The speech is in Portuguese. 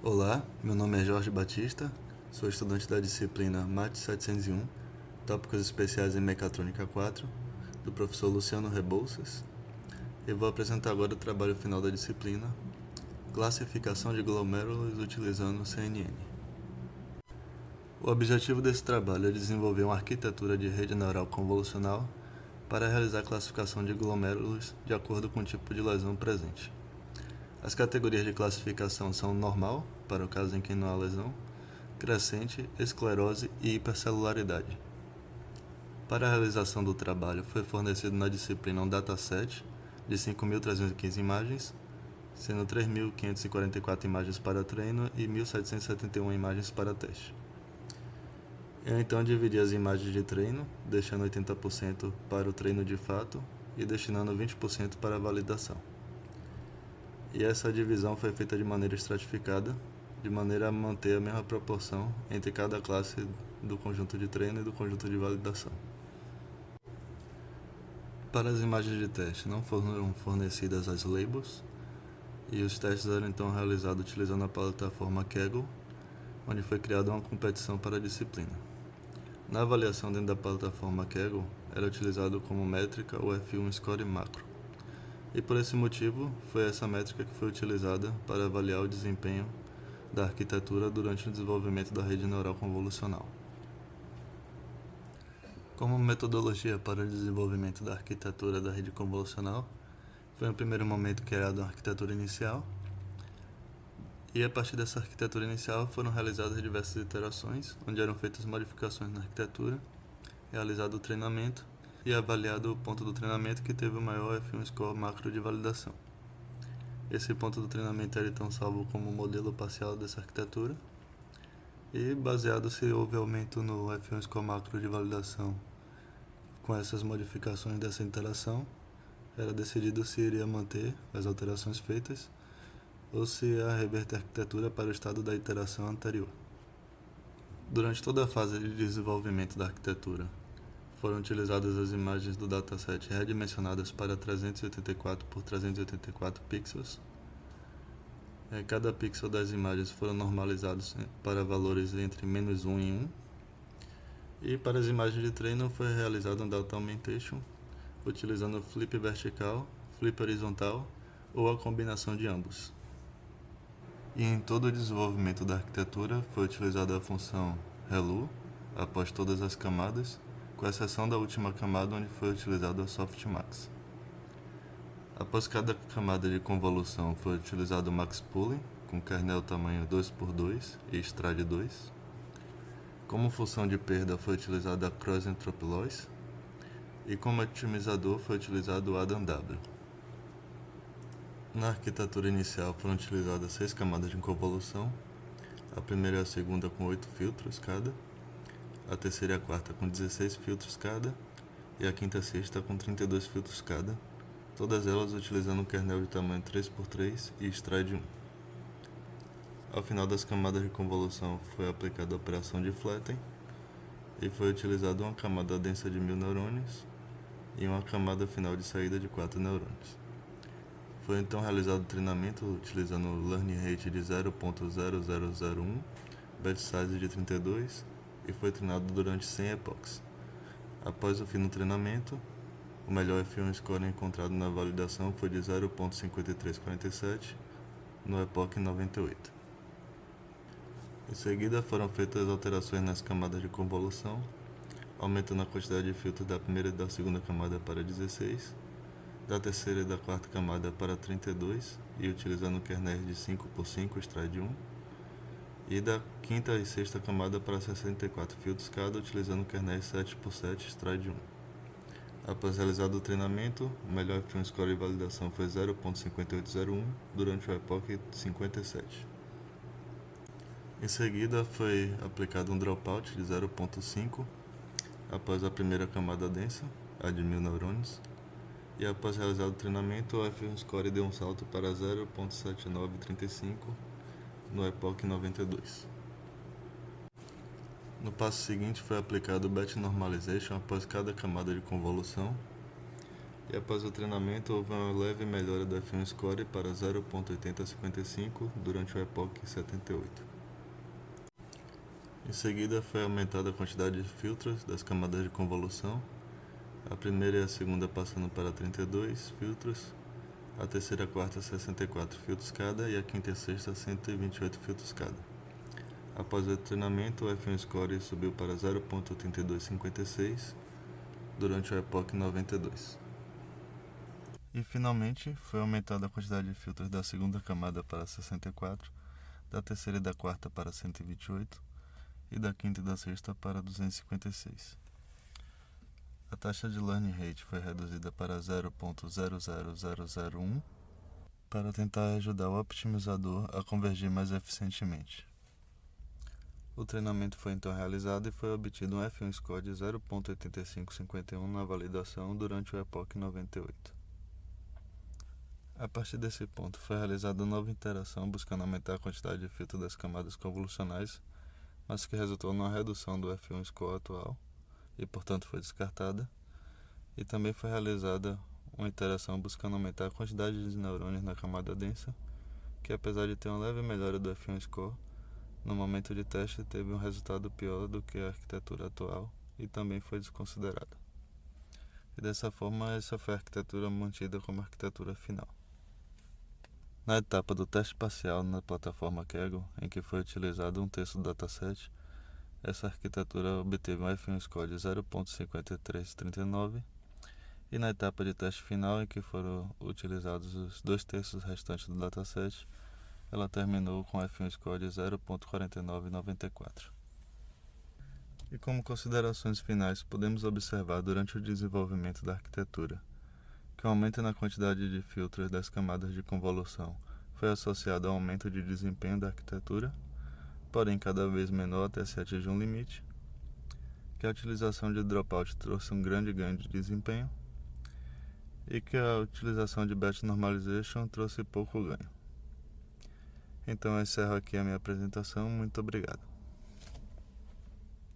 Olá, meu nome é Jorge Batista, sou estudante da disciplina MAT 701, Tópicos Especiais em Mecatrônica 4, do professor Luciano Rebouças, e vou apresentar agora o trabalho final da disciplina, Classificação de Glomérulos utilizando CNN. O objetivo desse trabalho é desenvolver uma arquitetura de rede neural convolucional para realizar a classificação de glomérulos de acordo com o tipo de lesão presente. As categorias de classificação são normal, para o caso em que não há lesão, crescente, esclerose e hipercelularidade. Para a realização do trabalho, foi fornecido na disciplina um dataset de 5.315 imagens, sendo 3.544 imagens para treino e 1.771 imagens para teste. Eu então dividi as imagens de treino, deixando 80% para o treino de fato e destinando 20% para a validação. E essa divisão foi feita de maneira estratificada, de maneira a manter a mesma proporção entre cada classe do conjunto de treino e do conjunto de validação. Para as imagens de teste não foram fornecidas as labels, e os testes eram então realizados utilizando a plataforma Kaggle, onde foi criada uma competição para a disciplina. Na avaliação dentro da plataforma Kaggle, era utilizado como métrica o F1 Score Macro. E por esse motivo, foi essa métrica que foi utilizada para avaliar o desempenho da arquitetura durante o desenvolvimento da rede neural convolucional. Como metodologia para o desenvolvimento da arquitetura da rede convolucional, foi no primeiro momento criada uma arquitetura inicial, e a partir dessa arquitetura inicial foram realizadas diversas iterações, onde eram feitas modificações na arquitetura, realizado o treinamento e avaliado o ponto do treinamento que teve o maior F1 Score macro de validação. Esse ponto do treinamento era então salvo como modelo parcial dessa arquitetura, e baseado se houve aumento no F1 Score macro de validação com essas modificações dessa interação, era decidido se iria manter as alterações feitas ou se ia reverter a arquitetura para o estado da iteração anterior. Durante toda a fase de desenvolvimento da arquitetura, foram utilizadas as imagens do dataset redimensionadas para 384 por 384 pixels. Cada pixel das imagens foram normalizados para valores entre -1 e 1. E para as imagens de treino foi realizado um data augmentation, utilizando flip vertical, flip horizontal ou a combinação de ambos. E em todo o desenvolvimento da arquitetura foi utilizada a função ReLU após todas as camadas, com exceção da última camada onde foi utilizado a softmax. Após cada camada de convolução foi utilizado o max pooling, com kernel tamanho 2x2 e stride 2. Como função de perda foi utilizada a cross entropy loss, e como otimizador foi utilizado o ADAM-W. Na arquitetura inicial foram utilizadas 6 camadas de convolução, a primeira e a segunda com 8 filtros cada, a terceira e a quarta com 16 filtros cada, e a quinta e a sexta com 32 filtros cada, todas elas utilizando um kernel de tamanho 3x3 e stride 1. Ao final das camadas de convolução foi aplicada a operação de flatten, e foi utilizada uma camada densa de 1000 neurônios e uma camada final de saída de 4 neurônios. Foi então realizado o treinamento utilizando o learning rate de 0.0001, batch size de 32 e foi treinado durante 100 epochs. Após o fim do treinamento, o melhor F1 score encontrado na validação foi de 0.5347 no epoch 98. Em seguida foram feitas alterações nas camadas de convolução, aumentando a quantidade de filtros da primeira e da segunda camada para 16, da terceira e da quarta camada para 32 e utilizando kernéis de 5x5 stride 1, e da quinta e sexta camada para 64 filtros cada, utilizando kernéis 7x7 stride 1. Após realizado o treinamento, o melhor F1 score de validação foi 0.5801 durante o epoch 57. Em seguida foi aplicado um dropout de 0.5 após a primeira camada densa, a de 1000 neurônios, e após realizado o treinamento, o F1 score deu um salto para 0.7935 no epoch 92. No passo seguinte foi aplicado o batch normalization após cada camada de convolução, E após o treinamento, houve uma leve melhora do F1 Score para 0.8055 durante o Epoch 78. Em seguida, foi aumentada a quantidade de filtros das camadas de convolução, a primeira e a segunda passando para 32 filtros, a terceira e a quarta 64 filtros cada e a quinta e a sexta 128 filtros cada. Após o treinamento, o F1 Score subiu para 0.8256 durante o Epoch 92. E finalmente, foi aumentada a quantidade de filtros da segunda camada para 64, da terceira e da quarta para 128 e da quinta e da sexta para 256. A taxa de learning rate foi reduzida para 0.00001 para tentar ajudar o otimizador a convergir mais eficientemente. O treinamento foi então realizado e foi obtido um F1 score de 0.8551 na validação durante o Epoch 98. A partir desse ponto, foi realizada nova interação buscando aumentar a quantidade de filtro das camadas convolucionais, mas que resultou numa redução do F1 score atual e, portanto, foi descartada. E também foi realizada uma interação buscando aumentar a quantidade de neurônios na camada densa, que apesar de ter uma leve melhora do F1 score, no momento de teste teve um resultado pior do que a arquitetura atual e também foi desconsiderada. E dessa forma, essa foi a arquitetura mantida como arquitetura final. Na etapa do teste parcial na plataforma Kaggle, em que foi utilizado um terço do dataset, essa arquitetura obteve um F1 score de 0.5339 e na etapa de teste final, em que foram utilizados os 2/3 restantes do dataset, ela terminou com F1 score de 0.4994. E como considerações finais, podemos observar durante o desenvolvimento da arquitetura que o aumento na quantidade de filtros das camadas de convolução foi associado ao aumento de desempenho da arquitetura, porém cada vez menor até se atingir um limite, que a utilização de dropout trouxe um grande ganho de desempenho e que a utilização de batch normalization trouxe pouco ganho. Então eu encerro aqui a minha apresentação. Muito obrigado.